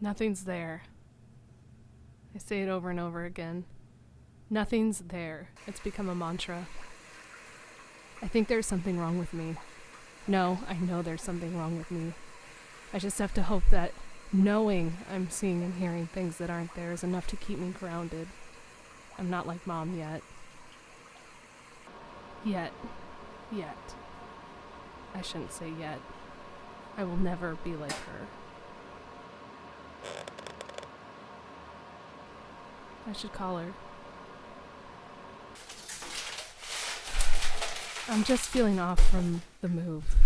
Nothing's there. I say it over and over again. Nothing's there. It's become a mantra. I think there's something wrong with me. No, I know there's something wrong with me. I just have to hope that knowing I'm seeing and hearing things that aren't there is enough to keep me grounded. I'm not like Mom yet. Yet. I shouldn't say yet. I will never be like her. I should call her. I'm just feeling off from the move.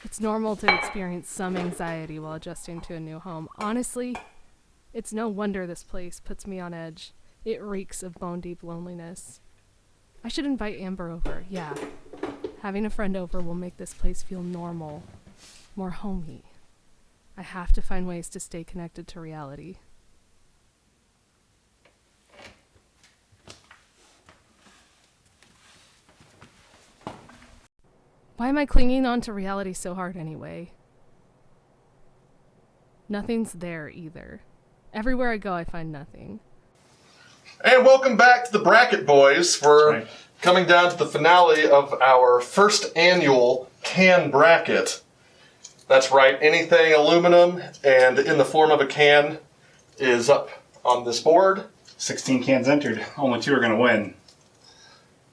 It's normal to experience some anxiety while adjusting to a new home. Honestly, it's no wonder this place puts me on edge. It reeks of bone-deep loneliness. I should invite Amber over, yeah. Having a friend over will make this place feel normal, more homey. I have to find ways to stay connected to reality. Why am I clinging on to reality so hard anyway? Nothing's there either. Everywhere I go, I find nothing. And welcome back to the Bracket Boys. We're coming down to the finale of our first annual can bracket. That's right, anything aluminum and in the form of a can is up on this board. 16 cans entered. Only 2 are going to win.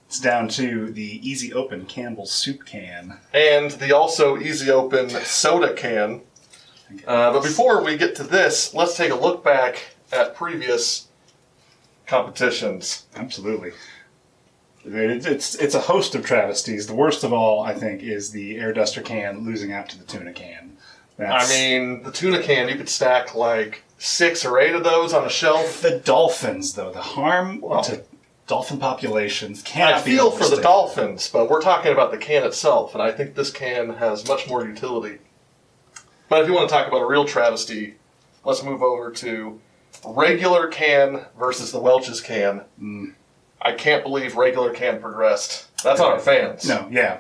It's down to the Easy Open Campbell's Soup Can. And the also Easy Open Soda Can. But before we get to this, let's take a look back at previous competitions. Absolutely. It's a host of travesties. The worst of all, I think, is the Air Duster Can losing out to the Tuna Can. I mean, the Tuna Can, you could stack like 6 or 8 of those on a shelf. The dolphins, though, the harm to dolphin populations cannot be I feel for the overstated. dolphins, but we're talking about the can itself, and I think this can has much more utility. But if you want to talk about a real travesty, let's move over to regular can versus the Welch's can. I can't believe regular can progressed. That's on our fans. No, yeah.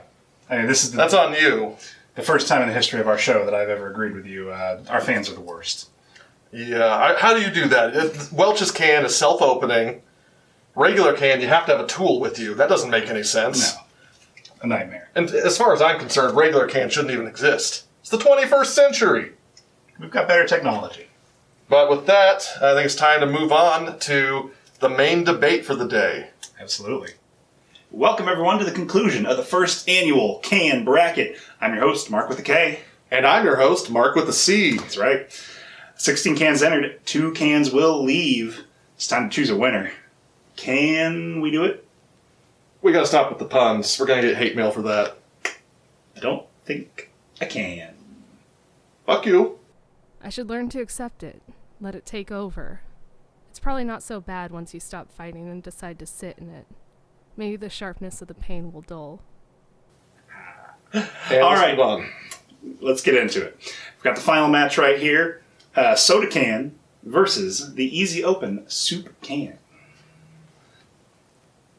I mean, That's on you. the first time in the history of our show that I've ever agreed with you. Our fans are the worst. Yeah, how do you do that? Welch's can is self-opening. Regular can, you have to have a tool with you. That doesn't make any sense. No. A nightmare. And as far as I'm concerned, regular can shouldn't even exist. It's the 21st century. We've got better technology. But with that, I think it's time to move on to the main debate for the day. Absolutely. Welcome, everyone, to the conclusion of the first annual Can Bracket. I'm your host, Mark with a K. And I'm your host, Mark with a C. That's right. 16 cans entered. 2 cans will leave. It's time to choose a winner. Can we do it? We gotta stop with the puns. We're gonna get hate mail for that. I don't think I can. Fuck you. I should learn to accept it. Let it take over. It's probably not so bad once you stop fighting and decide to sit in it. Maybe the sharpness of the pain will dull. And All let's right. move on. Let's get into it. We've got the final match right here. Soda Can versus the Easy Open Soup Can.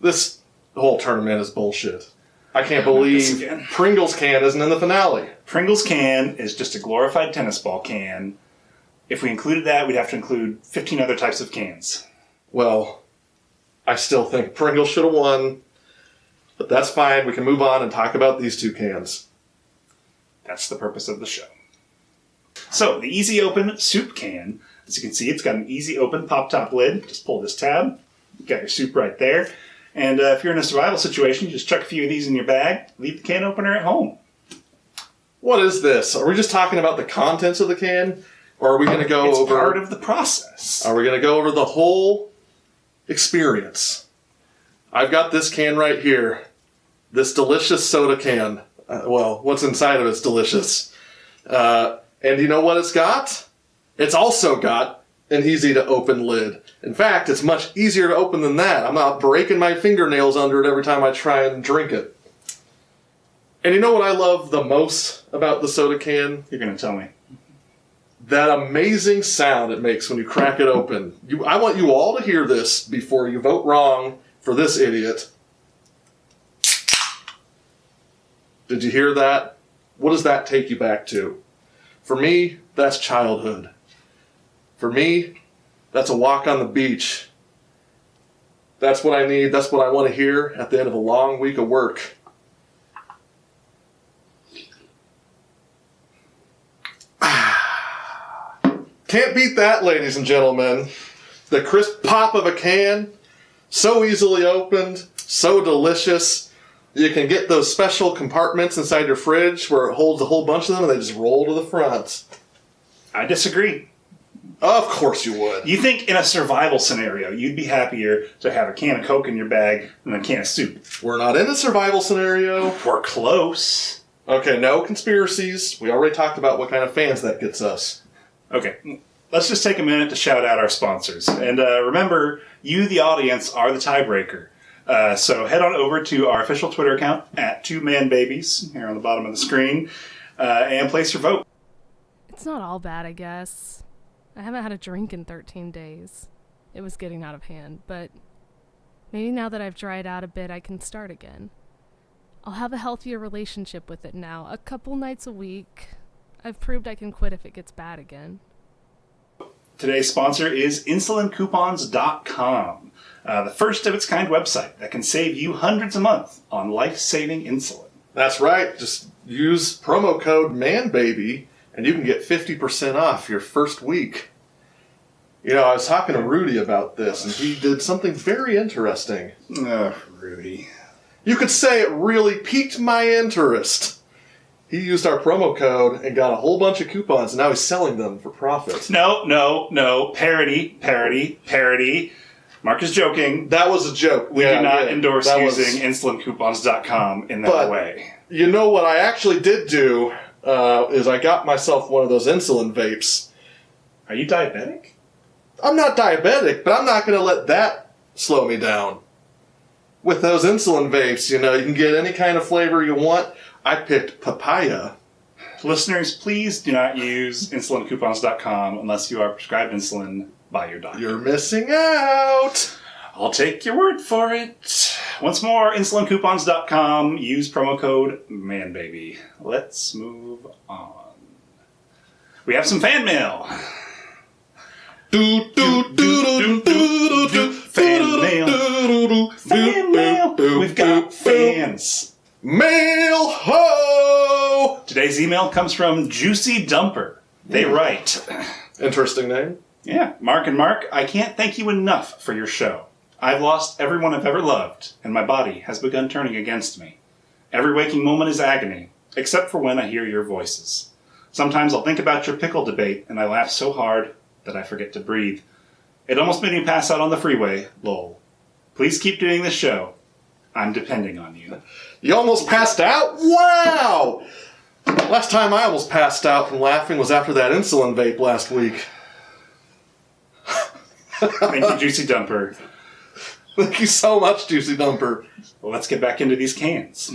This whole tournament is bullshit. I can't This believe again. Pringles can isn't in the finale. Pringles Can is just a glorified tennis ball can. If we included that, we'd have to include 15 other types of cans. Well, I still think Pringles should have won. But that's fine. We can move on and talk about these 2 cans. That's the purpose of the show. So, the Easy Open Soup Can, as you can see, it's got an Easy Open pop-top lid. Just pull this tab. You got your soup right there. And if you're in a survival situation, you just chuck a few of these in your bag, leave the can opener at home. What is this? Are we just talking about the contents of the can? Or are we going to go It's over... part of the process. Are we going to go over the whole experience? I've got this can right here. This delicious soda can. Well, what's inside of it's delicious. And you know what it's got? It's also got an easy-to-open lid. In fact, it's much easier to open than that. I'm not breaking my fingernails under it every time I try and drink it. And you know what I love the most about the soda can? You're going to tell me. That amazing sound it makes when you crack it open. I want you all to hear this before you vote wrong for this idiot. Did you hear that? What does that take you back to? For me, that's childhood. For me, that's a walk on the beach. That's what I need. That's what I want to hear at the end of a long week of work. Can't beat that, ladies and gentlemen. The crisp pop of a can, so easily opened, so delicious. You can get those special compartments inside your fridge where it holds a whole bunch of them and they just roll to the front. I disagree. Of course you would. You think in a survival scenario, you'd be happier to have a can of Coke in your bag than a can of soup. We're not in a survival scenario. We're close. Okay, no conspiracies. We already talked about what kind of fans that gets us. Okay, let's just take a minute to shout out our sponsors. And remember, you, the audience, are the tiebreaker. So head on over to our official Twitter account at 2manbabies, here on the bottom of the screen, and place your vote. It's not all bad, I guess. I haven't had a drink in 13 days. It was getting out of hand, but maybe now that I've dried out a bit, I can start again. I'll have a healthier relationship with it now, a couple nights a week. I've proved I can quit if it gets bad again. Today's sponsor is InsulinCoupons.com, the first of its kind website that can save you hundreds a month on life-saving insulin. That's right. Just use promo code MANBABY and you can get 50% off your first week. You know, I was talking to Rudy about this, and he did something very interesting. Ugh, Rudy. You could say it really piqued my interest. He used our promo code and got a whole bunch of coupons, and now he's selling them for profit. No. Parody. Mark is joking. That was a joke. We do not endorse using InsulinCoupons.com in that way. You know what I actually did do is I got myself one of those insulin vapes. Are you diabetic? I'm not diabetic, but I'm not going to let that slow me down. With those insulin vapes, you know, you can get any kind of flavor you want. I picked papaya. Listeners, please do not use InsulinCoupons.com unless you are prescribed insulin by your doctor. You're missing out. I'll take your word for it. Once more, InsulinCoupons.com. Use promo code MANBABY. Let's move on. We have some fan mail. Fan mail. We've got fans. Mail ho! Today's email comes from Juicy Dumper. They write, Interesting name. yeah, Mark and Mark, I can't thank you enough for your show. I've lost everyone I've ever loved, and my body has begun turning against me. Every waking moment is agony, except for when I hear your voices. Sometimes I'll think about your pickle debate, and I laugh so hard that I forget to breathe. It almost made me pass out on the freeway, lol. Please keep doing this show. I'm depending on you. You almost passed out? Wow! Last time I almost passed out from laughing was after that insulin vape last week. Thank you, Juicy Dumper. Thank you so much, Juicy Dumper. Well, let's get back into these cans.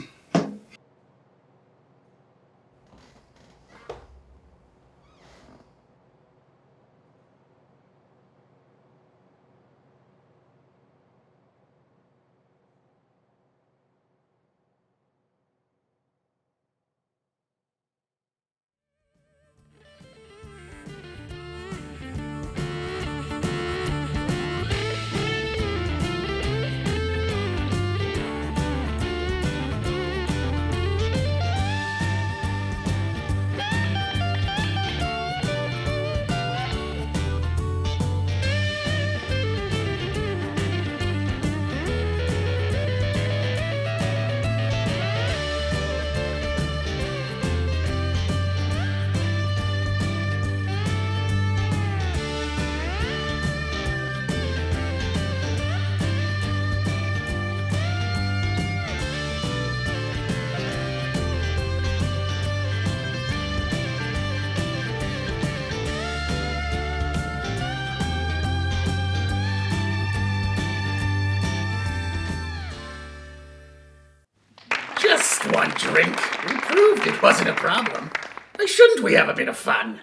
Just one drink. We proved it wasn't a problem. Why shouldn't we have a bit of fun?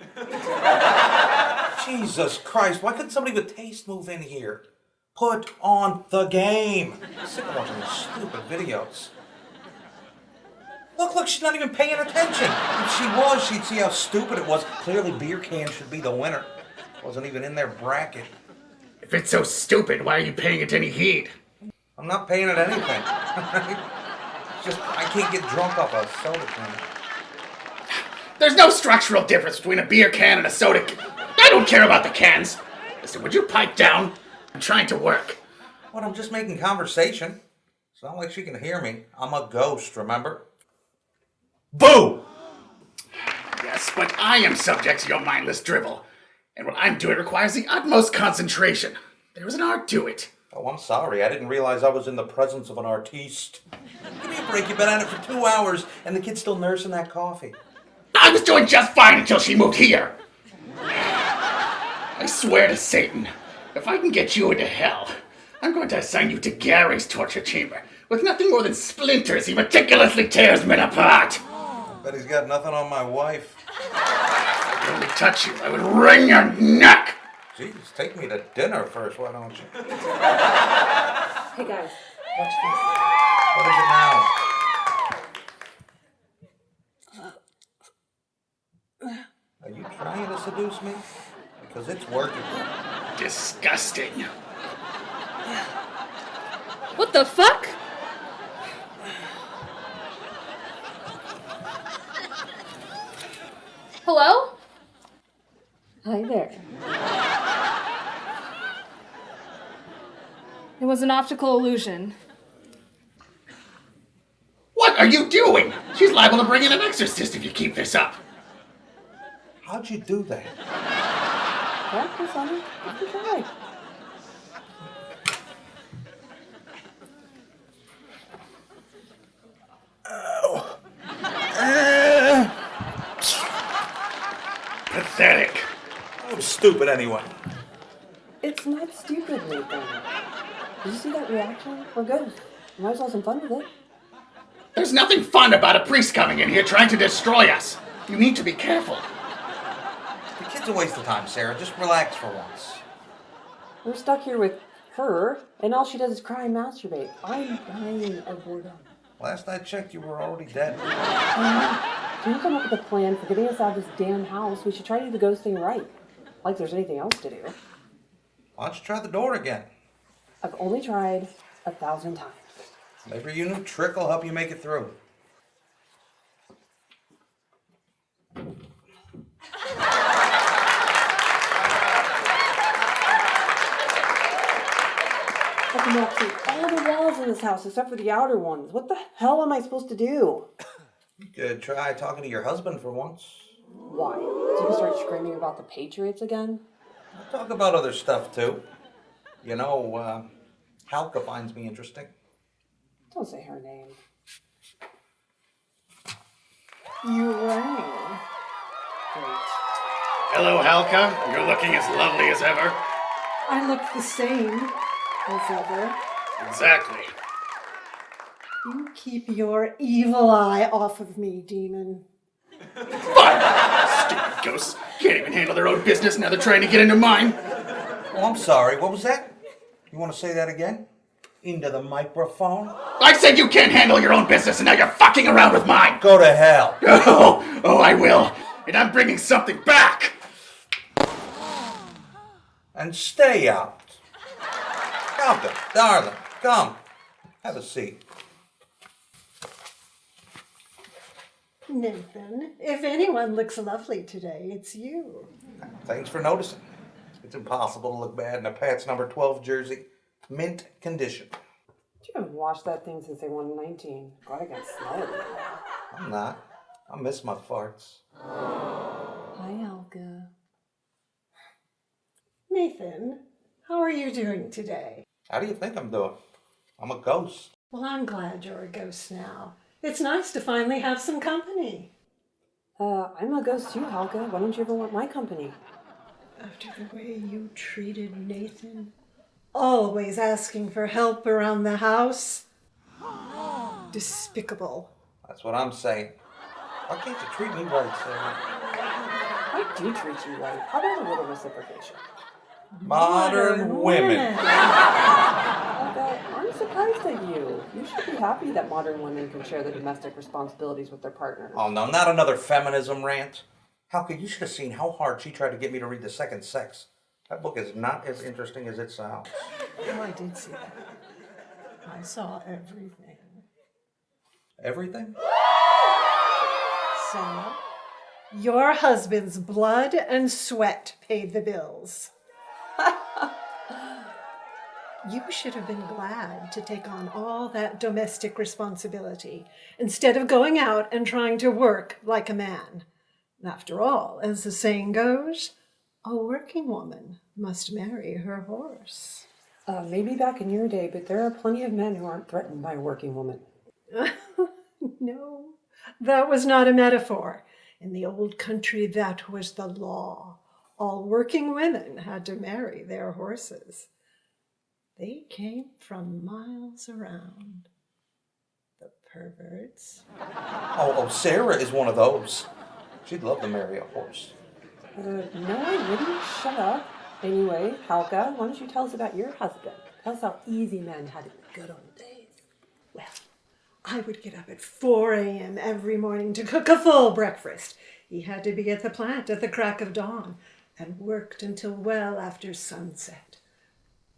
Jesus Christ, why couldn't somebody with taste move in here? Put on the game. I'm sick of watching these stupid videos. Look, she's not even paying attention. If she was, she'd see how stupid it was. Clearly, beer can should be the winner. Wasn't even in their bracket. If it's so stupid, why are you paying it any heed? I'm not paying it anything. It's just, I can't get drunk off a soda can. There's no structural difference between a beer can and a soda can. I don't care about the cans. Listen, would you pipe down? I'm trying to work. What, I'm just making conversation. It's not like she can hear me. I'm a ghost, remember? Boo! Yes, but I am subject to your mindless drivel. And what I'm doing requires the utmost concentration. There is an art to it. Oh, I'm sorry. I didn't realize I was in the presence of an artiste. Give me a break. You've been at it for 2 hours, and the kid's still nursing that coffee. I was doing just fine until she moved here. I swear to Satan, if I can get you into hell, I'm going to assign you to Gary's torture chamber, with nothing more than splinters he meticulously tears men apart. Bet he's got nothing on my wife. If I could only touch you, I would wring your neck. Jeez, take me to dinner first, why don't you? Hey guys, watch this. What is it now? Are you trying to seduce me? Because it's working. Disgusting. What the fuck? Hello? Hi there. It was an optical illusion. What are you doing? She's liable to bring in an exorcist if you keep this up. How'd you do that? Practice, honey. Give it a try. Pathetic. That was stupid anyway. It's not stupid, Nathan. Did you see that reaction? We're good. Might as well have some fun with it. There's nothing fun about a priest coming in here trying to destroy us. You need to be careful. The kid's a waste of time, Sarah. Just relax for once. We're stuck here with her, and all she does is cry and masturbate. I'm dying of boredom. Last I checked, you were already dead. Can you come up with a plan for getting us out of this damn house? We should try to do the ghost thing right. Like there's anything else to do. Why don't you try the door again? I've only tried 1,000 times. Maybe your new trick will help you make it through. I can walk through all the walls in this house except for the outer ones. What the hell am I supposed to do? You could try talking to your husband for once. Why? So you start screaming about the Patriots again? We'll talk about other stuff too. You know, Halka finds me interesting. Don't say her name. You rang. Great. Hello, Halka. You're looking as lovely as ever. I look the same as ever. Exactly. You keep your evil eye off of me, demon. Fine. Stupid ghosts. Can't even handle their own business, now they're trying to get into mine. Oh, I'm sorry. What was that? You want to say that again? Into the microphone? I said you can't handle your own business, and now you're fucking around with mine. Go to hell. Oh, I will. And I'm bringing something back. And stay out. Halka, darling, come. Have a seat. Nathan, if anyone looks lovely today, it's you. Thanks for noticing. It's impossible to look bad in a Pats number 12 jersey. Mint condition. You haven't washed that thing since they won 19. Glad I can smell it. I'm not. I miss my farts. Hi, Alka. Nathan, how are you doing today? How do you think I'm doing? I'm a ghost. Well, I'm glad you're a ghost now. It's nice to finally have some company. I'm a ghost too, Halka. Why don't you ever want my company? After the way you treated Nathan, always asking for help around the house. Despicable. That's what I'm saying. Why can't you treat me right, Sarah? I do treat you right. How about a little reciprocation? Modern women. Alka, I'm surprised at you. You should be happy that modern women can share the domestic responsibilities with their partners. Oh no, not another feminism rant. Halka, you should have seen how hard she tried to get me to read The Second Sex. That book is not as interesting as it sounds. Oh, I did see that. I saw everything. Everything? So, your husband's blood and sweat paid the bills. You should have been glad to take on all that domestic responsibility instead of going out and trying to work like a man. After all, as the saying goes, a working woman must marry her horse. Maybe back in your day, but there are plenty of men who aren't threatened by a working woman. No, that was not a metaphor. In the old country, that was the law. All working women had to marry their horses. They came from miles around. The perverts. Oh, Sarah is one of those. She'd love to marry a horse. No, I wouldn't. Shut up. Anyway, Halka, why don't you tell us about your husband? Tell us how easy men had it in the good old days. Well, I would get up at 4 a.m. every morning to cook a full breakfast. He had to be at the plant at the crack of dawn and worked until well after sunset.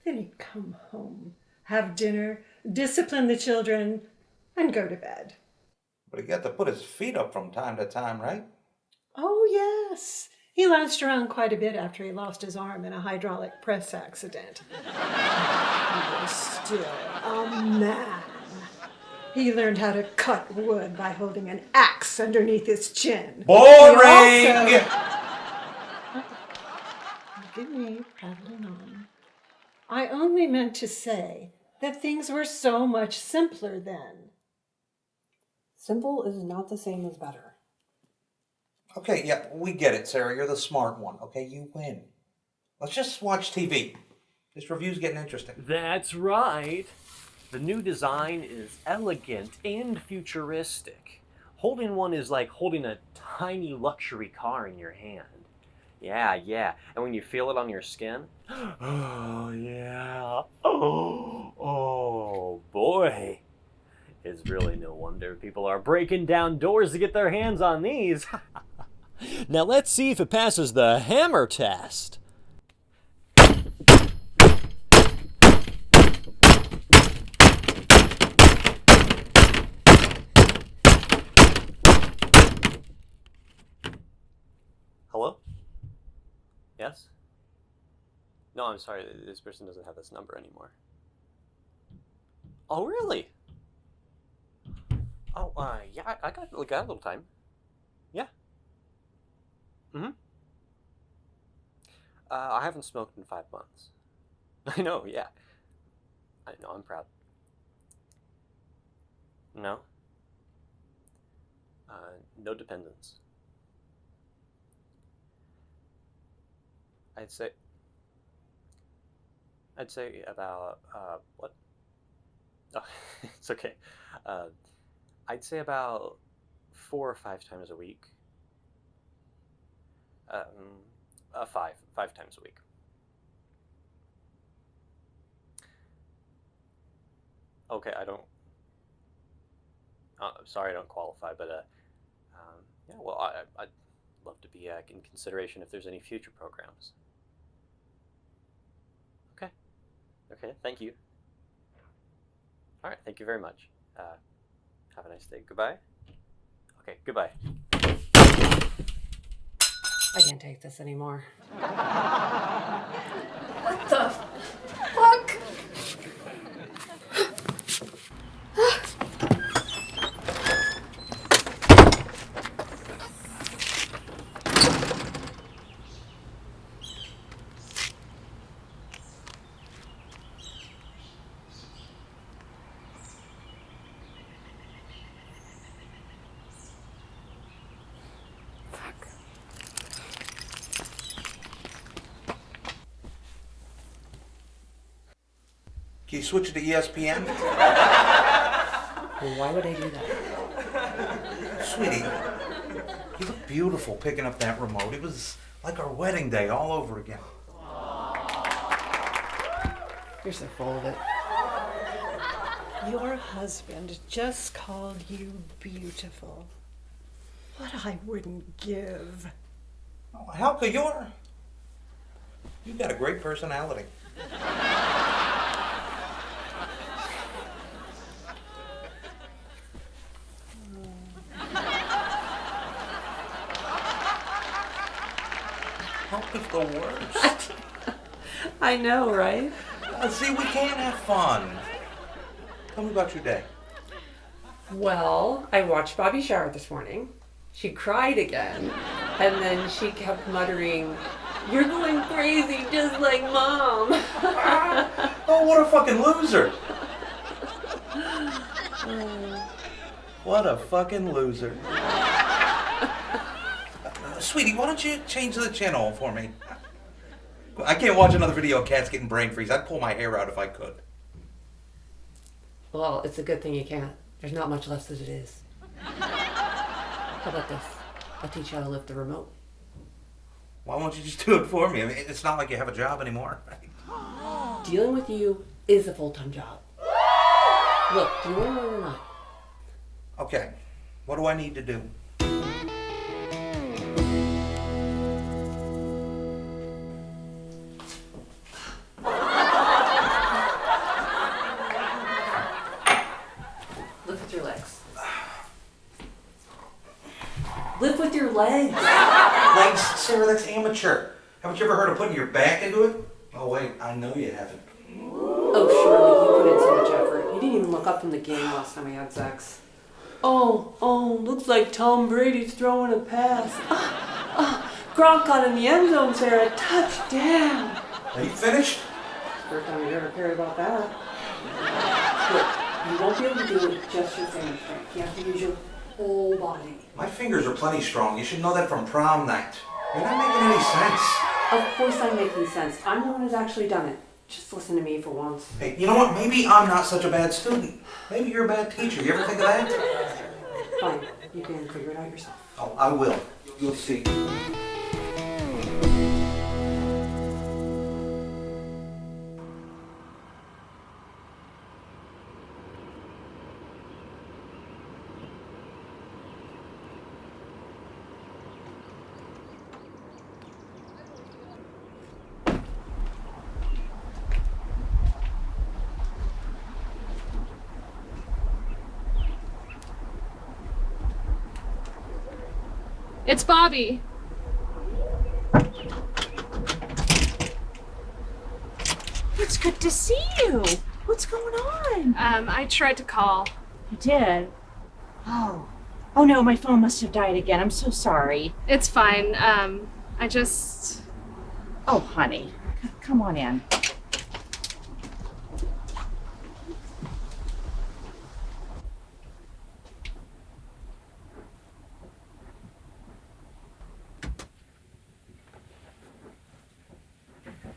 Then he'd come home, have dinner, discipline the children, and go to bed. But he got to put his feet up from time to time, right? Oh, yes. He lounged around quite a bit after he lost his arm in a hydraulic press accident. He was still a man. He learned how to cut wood by holding an axe underneath his chin. Boring! Forgive me, prattling on. I only meant to say that things were so much simpler then. Simple is not the same as better. Okay, yeah, we get it, Sarah. You're the smart one. Okay, you win. Let's just watch TV. This review's getting interesting. That's right. The new design is elegant and futuristic. Holding one is like holding a tiny luxury car in your hand. Yeah. And when you feel it on your skin, oh, yeah. Oh, boy. It's really no wonder people are breaking down doors to get their hands on these. Now let's see if it passes the hammer test. Hello? Yes? No, I'm sorry. This person doesn't have this number anymore. Oh, really? Oh, yeah, I got a little time. Yeah. I haven't smoked in 5 months. I know, yeah. I know, I'm proud. No? No dependents. I'd say about, what? Oh, it's okay. I'd say about 4 or 5 times a week. Five times a week. Okay, sorry I don't qualify, but, yeah, well, I'd love to be in consideration if there's any future programs. Okay, thank you. All right, thank you very much. Have a nice day. Goodbye. Okay, goodbye. I can't take this anymore. What the fuck? Can you switch it to ESPN? Well, why would I do that? Sweetie, you look beautiful picking up that remote. It was like our wedding day all over again. You're so full of it. Your husband just called you beautiful. What I wouldn't give. Oh, Helka, You got a great personality. Hope is the worst. I know, right? See, we can't have fun. Tell me about your day. Well, I watched Bobby shower this morning. She cried again. And then she kept muttering, "You're going crazy just like Mom." Oh, what a fucking loser. What a fucking loser. Sweetie, why don't you change the channel for me? I can't watch another video of cats getting brain freeze. I'd pull my hair out if I could. Well, it's a good thing you can't. There's not much left as it is. How about this? I'll teach you how to lift the remote. Why won't you just do it for me? I mean, it's not like you have a job anymore. Dealing with you is a full-time job. Look, do you want to learn or not? Okay, what do I need to do? Lift with your legs. Lift with your legs. Legs, Sarah, that's amateur. Haven't you ever heard of putting your back into it? Oh, wait, I know you haven't. Oh, surely you put in so much effort. You didn't even look up from the game last time we had sex. Oh, looks like Tom Brady's throwing a pass. Gronk got in the end zone, Sarah. Touchdown. Are you finished? First time you ever cared about that. Look, you won't be able to do it with just your finger strength. You have to use your whole body. My fingers are plenty strong. You should know that from prom night. You're not making any sense. Of course I'm making sense. I'm the one who's actually done it. Just listen to me for once. Hey, you know what? Maybe I'm not such a bad student. Maybe you're a bad teacher. You ever think of that? Fine, you can figure it out yourself. Oh, I will. You'll see. It's Bobby. It's good to see you. What's going on? I tried to call. You did? Oh. Oh no, my phone must have died again. I'm so sorry. It's fine. I just... Oh, honey. Come on in.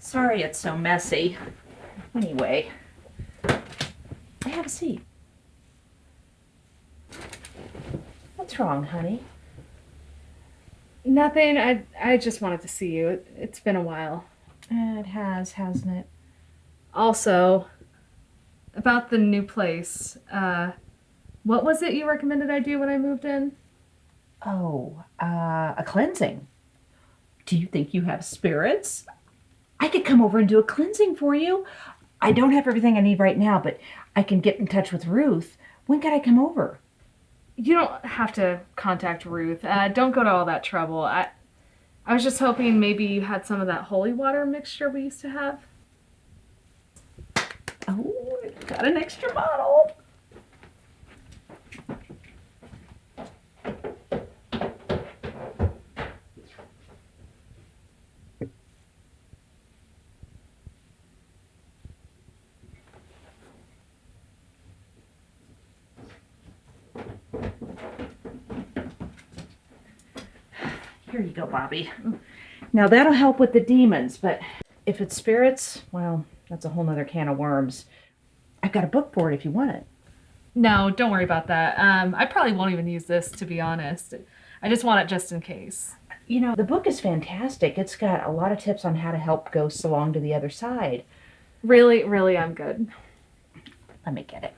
Sorry it's so messy. Anyway, have a seat. What's wrong, honey? Nothing. I just wanted to see you. It's been a while. It has, hasn't it? Also, about the new place. What was it you recommended I do when I moved in? Oh, a cleansing. Do you think you have spirits? I could come over and do a cleansing for you. I don't have everything I need right now, but I can get in touch with Ruth. When can I come over? You don't have to contact Ruth. Don't go to all that trouble. I was just hoping maybe you had some of that holy water mixture we used to have. Oh, I've got an extra bottle. Here you go, Bobby. Now that'll help with the demons, but if it's spirits, well, that's a whole nother can of worms. I've got a book for it if you want it. No, don't worry about that. I probably won't even use this, to be honest. I just want it just in case. You know, the book is fantastic. It's got a lot of tips on how to help ghosts along to the other side. Really, really, I'm good. Let me get it.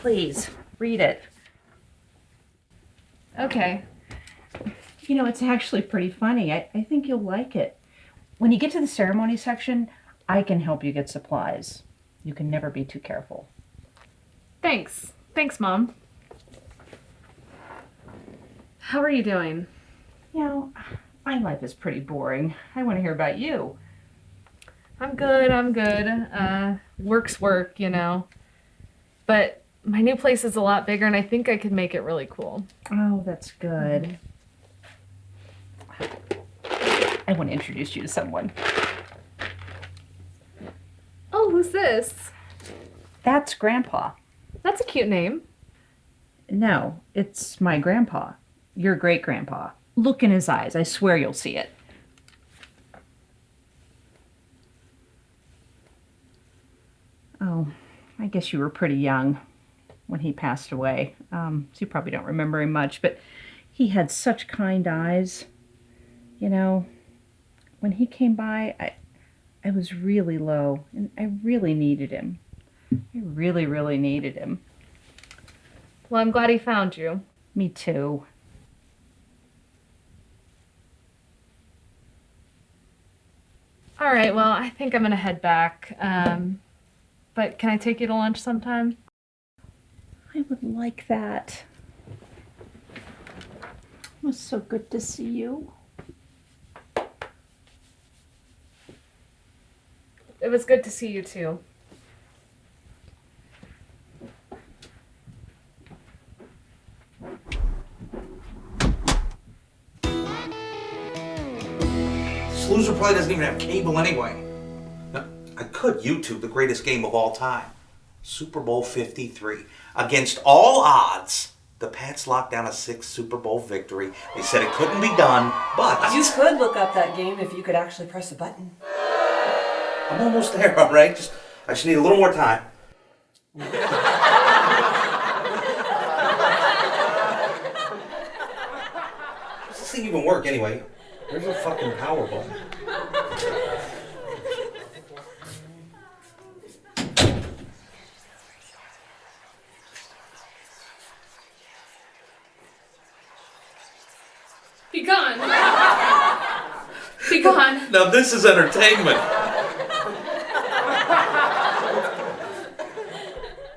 please, read it. Okay. You know, it's actually pretty funny. I think you'll like it. When you get to the ceremony section, I can help you get supplies. You can never be too careful. Thanks. Thanks, Mom. How are you doing? You know, my life is pretty boring. I want to hear about you. I'm good. Work's work, you know. But my new place is a lot bigger and I think I could make it really cool. Oh, that's good. I want to introduce you to someone. Oh, who's this? That's Grandpa. That's a cute name. No, it's my grandpa. Your great-grandpa. Look in his eyes. I swear you'll see it. Oh, I guess you were pretty young when he passed away. So you probably don't remember him much, but he had such kind eyes. You know, when he came by, I was really low, and I really needed him. I really, really needed him. Well, I'm glad he found you. Me too. All right, well, I think I'm going to head back. But can I take you to lunch sometime? I would like that. It was so good to see you. It was good to see you too. This loser probably doesn't even have cable anyway. Now, I could YouTube the greatest game of all time. Super Bowl 53. Against all odds, the Pats locked down a 6th Super Bowl victory. They said it couldn't be done, but... You could look up that game if you could actually press a button. I'm almost there, all right? I just need a little more time. Does this thing even work anyway? Where's the fucking power button? Be gone! Be gone! Now this is entertainment.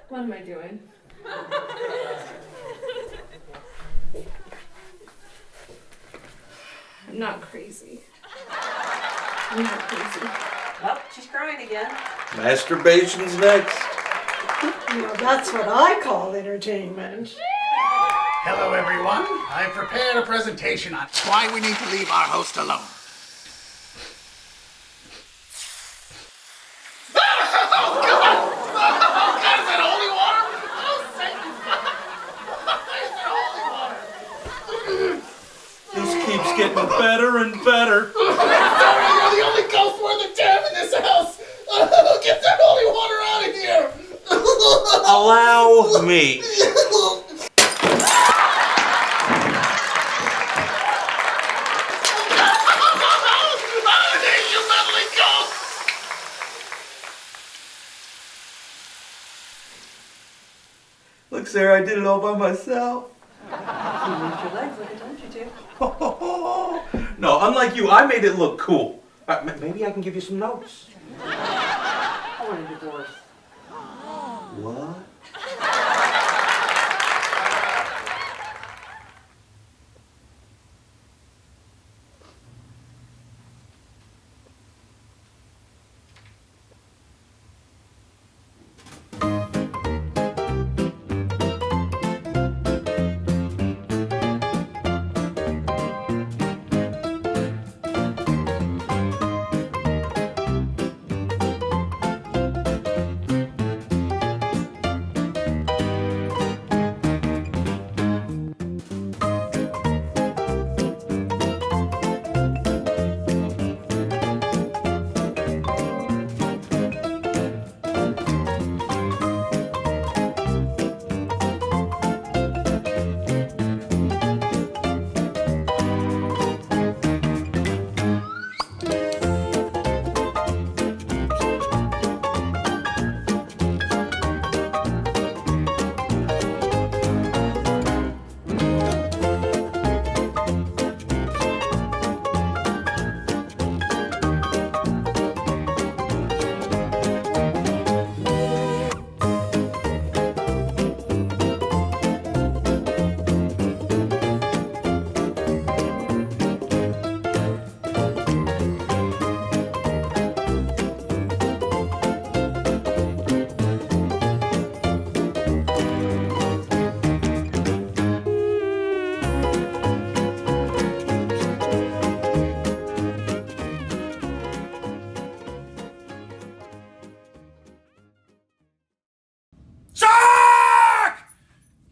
What am I doing? I'm not crazy. I'm not crazy. Oh, she's crying again. Masturbation's next. Well, that's what I call entertainment. Hello, everyone. I've prepared a presentation on why we need to leave our host alone. This keeps getting better and better. Sorry, you're the only ghost worth a damn in this house. Get that holy water out of here. Allow me. You meddling ghost. Look, Sarah, I did it all by myself. You moved your legs like I told you to. No, unlike you, I made it look cool. Maybe I can give you some notes. I want a divorce. What?